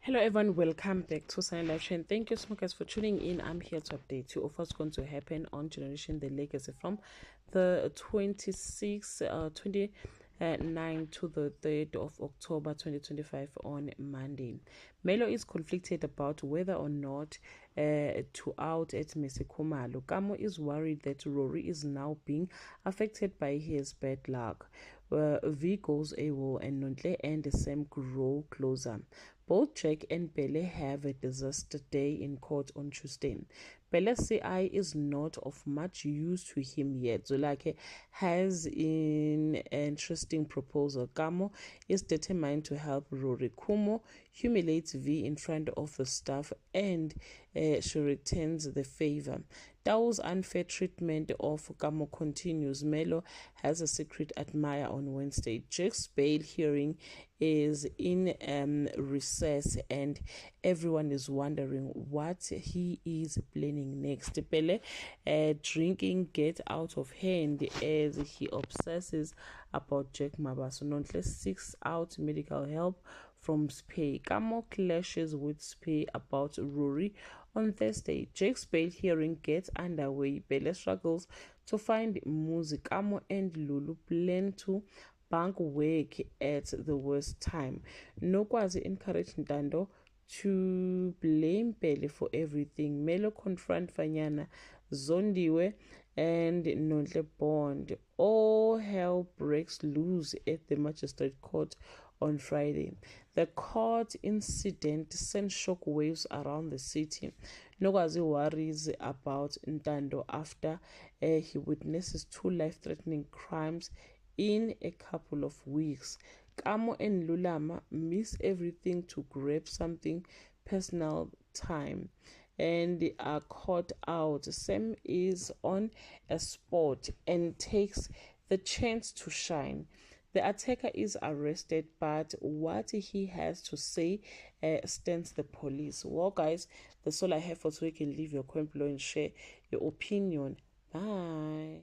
Hello everyone, welcome back to Sunny Live Chain. Thank you so much guys for tuning in. I'm here to update you of what's going to happen on Generation The Legacy from the 29 to the 3rd of October 2025 on Monday. Melo is conflicted about whether or not to out at Messi Khumalo. Kamo is worried that Rory is now being affected by his bad luck. V goes AWOL and Nontle and Sam grow closer. Both Jack and Pele have a disaster day in court on Tuesday. Pele's CI is not of much use to him yet. Zolake has an interesting proposal. Kamo is determined to help Rory. Kumo humiliates V in front of the staff and she returns the favor. Tao's unfair treatment of Kamo continues. Melo has a secret admirer on Wednesday. Jack's bail hearing is in recess and everyone is wondering what he is planning next. Pele drinking get out of hand as he obsesses about Jack Mabaso. Nonetheless seeks out medical help from Spey. Kamo clashes with Spey about Rory on Thursday. Jack's bail hearing gets underway. Pele struggles to find Muzi. Kamo and Lulu plan to bank work at the worst time. Nokwazi encouraged Ntando to blame Pele for everything. Melo confront Fanyana, Zondiwe and Nontle Bond. All hell breaks loose at the Magistrate Court on Friday. The court incident sent shockwaves around the city. Nokwazi worries about Ntando after he witnesses 2 life-threatening crimes in a couple of weeks. Kamo and Lulama miss everything to grab something personal time and are caught out. Sam is on a spot and takes the chance to shine. The attacker is arrested, but what he has to say stands the police. Well guys, that's all I have for today. You can leave your comment below and share your opinion. Bye.